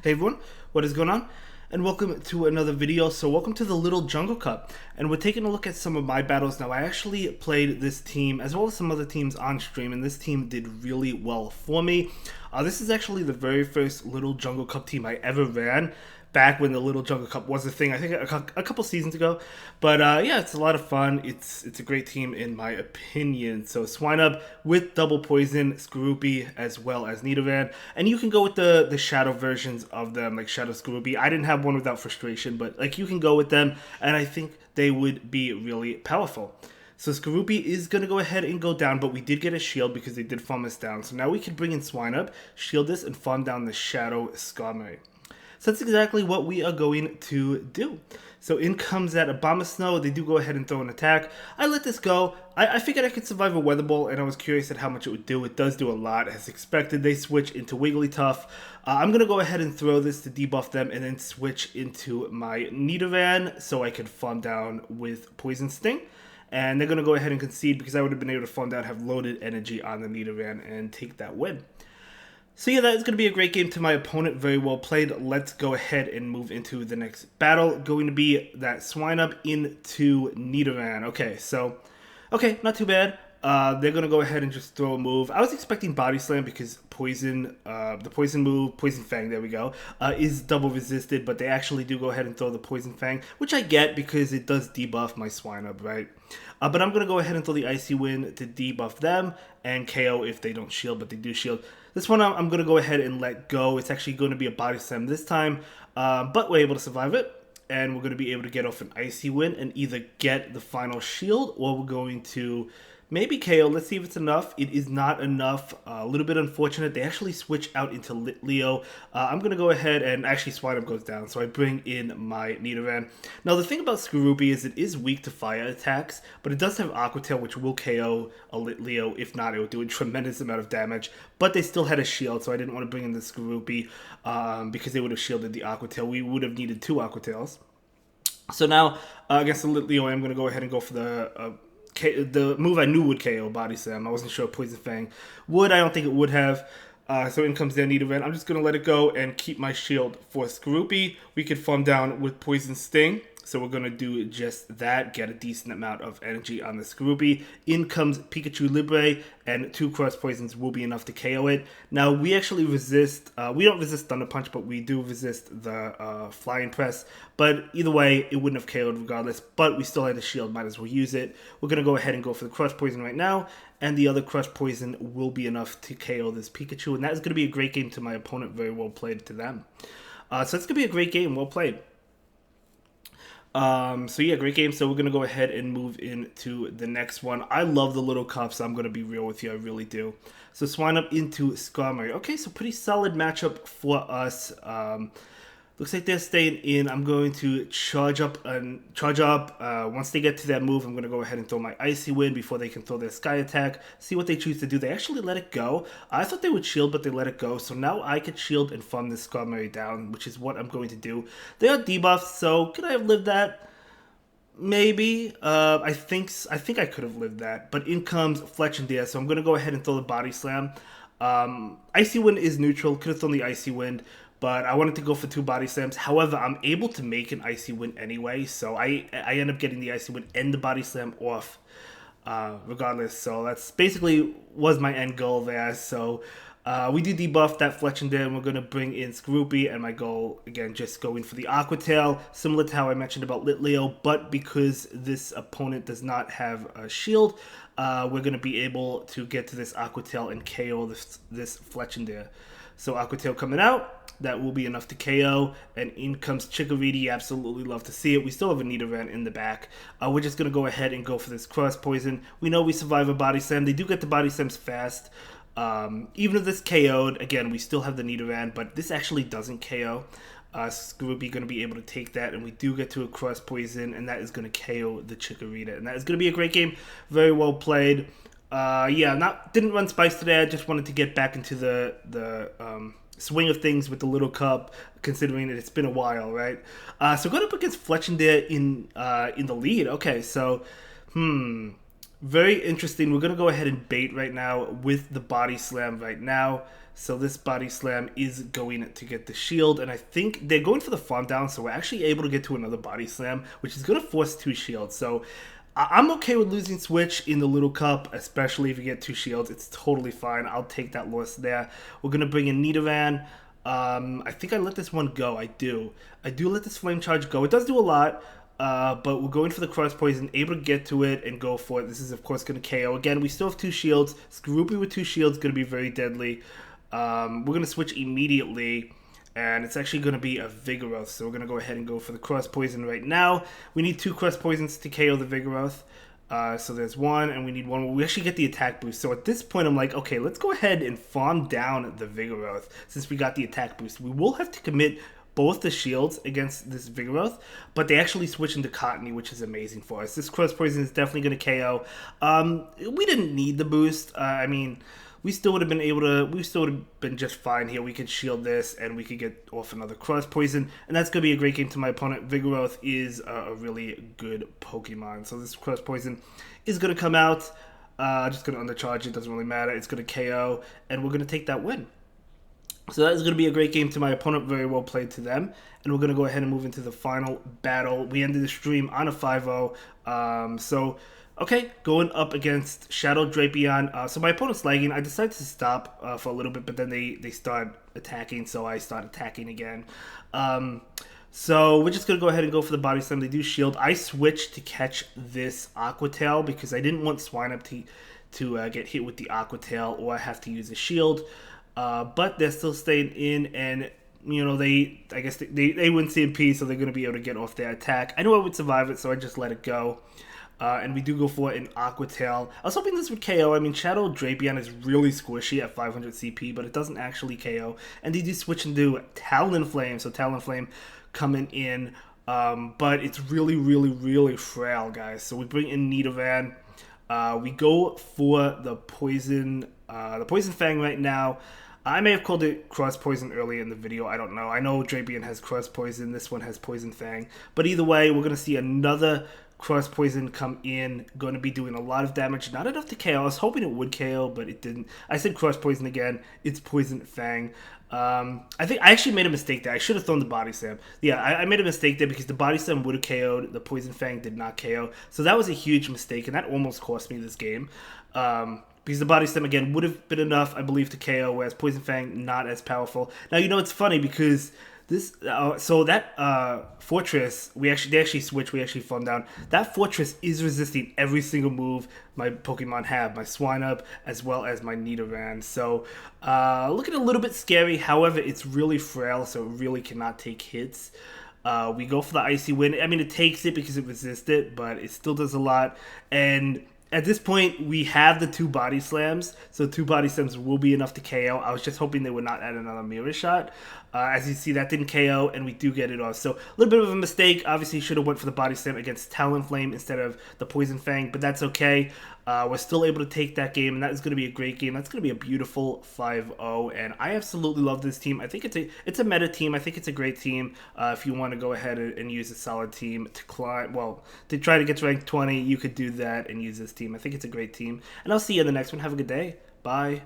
Hey everyone, what is going on? And welcome to another video. So welcome to the Little Jungle Cup. And we're taking a look at some of my battles. Now I actually played this team as well as some other teams on stream, and this team did really well for me. This is actually the very first Little Jungle Cup team I ever ran back when the Little Jungle Cup was a thing. I think a couple seasons ago. But yeah, it's a lot of fun. It's a great team in my opinion. So Swine Up with Double Poison, Skorupi, as well as Nidoran. And you can go with the Shadow versions of them, like Shadow Skorupi. I didn't have one without Frustration, but like you can go with them, and I think they would be really powerful. So Skorupi is going to go ahead and go down, but we did get a shield because they did farm us down. So now we can bring in Swine Up, shield this, and farm down the Shadow Skarmory. So that's exactly what we are going to do. So in comes that Abomasnow. They do go ahead and throw an attack. I let this go. I figured I could survive a Weather Ball, and I was curious at how much it would do. It does do a lot. As expected, they switch into Wigglytuff. I'm going to go ahead and throw this to debuff them, and then switch into my Nidoran so I can farm down with Poison Sting. And they're going to go ahead and concede because I would have been able to farm down, have loaded energy on the Nidoran, and take that win. So yeah, that is going to be a great game to my opponent. Very well played. Let's go ahead and move into the next battle. Going to be that Swine Up into Nidoran. Okay, not too bad. They're going to go ahead and just throw a move. I was expecting Body Slam because Poison, the Poison move, Poison Fang, there we go, is double resisted, but they actually do go ahead and throw the Poison Fang, which I get because it does debuff my Swine Up, right? But I'm going to go ahead and throw the Icy Wind to debuff them and KO if they don't shield, but they do shield. This one I'm going to go ahead and let go. It's actually going to be a Body Slam this time, but we're able to survive it. And we're going to be able to get off an Icy Wind and either get the final shield, or we're going to maybe KO. Let's see if it's enough. It is not enough. A little bit unfortunate. They actually switch out into Leo. I'm going to go ahead and actually Swine Up goes down. So I bring in my Nidoran. Now the thing about Skorupi is it is weak to fire attacks, but it does have Aqua Tail, which will KO a Leo. If not, it would do a tremendous amount of damage. But they still had a shield, so I didn't want to bring in the Skorupi because they would have shielded the Aqua Tail. We would have needed 2 Aqua Tails. So now, against the Leo, I'm going to go ahead and go for the move I knew would KO, Body Slam. I wasn't sure Poison Fang would. I don't think it would have. So in comes their Nidoran. I'm just going to let it go and keep my shield for Skorupi. We could farm down with Poison Sting. So we're going to do just that, get a decent amount of energy on the Skorupi. In comes Pikachu Libre, and 2 Cross Poisons will be enough to KO it. Now, we actually resist, we don't resist Thunder Punch, but we do resist the Flying Press. But either way, it wouldn't have KO'd regardless, but we still had a shield, might as well use it. We're going to go ahead and go for the Crush Poison right now, and the other Crush Poison will be enough to KO this Pikachu, and that is going to be a great game to my opponent, very well played to them. So it's going to be a great game, well played. So yeah, great game. So we're going to go ahead and move into the next one. I love the little cups. I'm going to be real with you. I really do. So Swine Up into Skarmory. Okay, so pretty solid matchup for us. Looks like they're staying in. I'm going to charge up. Once they get to that move, I'm going to go ahead and throw my Icy Wind before they can throw their Sky Attack. See what they choose to do. They actually let it go. I thought they would shield, but they let it go. So now I could shield and farm this Skarmory down, which is what I'm going to do. They are debuffed, so could I have lived that? Maybe. I think I could have lived that. But in comes Fletch and Deer, so I'm going to go ahead and throw the Body Slam. Icy Wind is neutral. Could have thrown the Icy Wind, but I wanted to go for 2 Body Slams. However, I'm able to make an Icy Wind anyway, so I end up getting the Icy Wind and the Body Slam off regardless. So that's basically was my end goal there. So we do debuff that Fletch and and we're going to bring in Skorupi, and my goal, again, just going for the Aqua Tail, similar to how I mentioned about Leo, but because this opponent does not have a shield, we're going to be able to get to this Aqua Tail and KO this Fletch and So Aqua Tail coming out. That will be enough to KO. And in comes Chikorita. Absolutely love to see it. We still have a Nidoran in the back. We're just going to go ahead and go for this Cross Poison. We know we survive a Body Slam. They do get the Body Slams fast. Even if this KO'd, again, we still have the Nidoran, but this actually doesn't KO. Skorupi going to be able to take that, and we do get to a Cross Poison, and that is going to KO the Chikorita. And that is going to be a great game. Very well played. Didn't run Spice today. I just wanted to get back into the swing of things with the little cup, considering that it's been a while, right? So going up against Fletch and Dare in the lead. Okay, so Very interesting. We're going to go ahead and bait right now with the body slam right now. So this body slam is going to get the shield, and I think they're going for the farm down, so we're actually able to get to another body slam, which is going to force 2 shields. So I'm okay with losing Switch in the Little Cup, especially if you get 2 shields. It's totally fine. I'll take that loss there. We're going to bring in Nidoran. I think I let this one go. I do let this Flame Charge go. It does do a lot. But we're going for the Cross Poison, able to get to it and go for it. This is, of course, going to KO. Again, we still have 2 shields. Skorupi with 2 shields going to be very deadly. We're going to switch immediately, and it's actually going to be a Vigoroth. So we're going to go ahead and go for the Cross Poison right now. We need 2 Cross Poisons to KO the Vigoroth. So there's 1, and we need 1 more. We actually get the attack boost. So at this point, I'm like, okay, let's go ahead and farm down the Vigoroth since we got the attack boost. We will have to commit both the shields against this Vigoroth, but they actually switch into Cottony, which is amazing for us. This Cross Poison is definitely going to KO. We didn't need the boost. I mean, we still would have been able to, we still would have been just fine here. We could shield this, and we could get off another Cross Poison, and that's going to be a great game to my opponent. Vigoroth is a really good Pokemon. So this Cross Poison is going to come out. Just going to undercharge it. Doesn't really matter. It's going to KO, and we're going to take that win. So that is going to be a great game to my opponent, very well played to them. And we're going to go ahead and move into the final battle. We ended the stream on a 5-0. Okay, going up against Shadow Drapion. So my opponent's lagging. I decided to stop for a little bit, but then they start attacking, so I start attacking again. So we're just going to go ahead and go for the body slam. They do shield. I switched to catch this Aqua Tail because I didn't want Swine up to get hit with the Aqua Tail or have to use a shield. But they're still staying in, and you know I guess they win CMP, so they're going to be able to get off their attack. I knew I would survive it, so I just let it go. And we do go for an Aqua Tail. I was hoping this would KO. I mean, Shadow Drapion is really squishy at 500 CP, but it doesn't actually KO. And they do switch into Talonflame, so Talonflame coming in. But it's really, really, really frail, guys. So we bring in Nidoran. We go for the Poison Fang right now. I may have called it Cross Poison earlier in the video. I don't know. I know Drapion has Cross Poison. This one has Poison Fang. But either way, we're going to see another Cross Poison come in. Going to be doing a lot of damage. Not enough to KO. I was hoping it would KO, but it didn't. I said Cross Poison again. It's Poison Fang. I think I actually made a mistake there. I should have thrown the Body Slam. Yeah, I made a mistake there because the Body Slam would have KO'd. The Poison Fang did not KO. So that was a huge mistake, and that almost cost me this game. Because the Body Slam, again, would have been enough, I believe, to KO, whereas Poison Fang, not as powerful. Now, you know, it's funny because this, so that Fortress, they actually switched, we actually farmed down. That Fortress is resisting every single move my Pokemon have, my Swine up, as well as my Nidoran. So, looking a little bit scary, however, it's really frail, so it really cannot take hits. We go for the Icy Wind. I mean, it takes it because it resists it, but it still does a lot. And at this point, we have the 2 Body Slams, so 2 Body Slams will be enough to KO. I was just hoping they would not add another Mirror Shot. As you see, that didn't KO, and we do get it off. So, a little bit of a mistake. Obviously, should have went for the Body Slam against Talonflame instead of the Poison Fang, but that's okay. We're still able to take that game, and that is going to be a great game. That's going to be a beautiful 5-0, and I absolutely love this team. I think it's a meta team. I think it's a great team. If you want to go ahead and use a solid team to climb, well, to try to get to rank 20, you could do that and use this team. I think it's a great team, and I'll see you in the next one. Have a good day. Bye.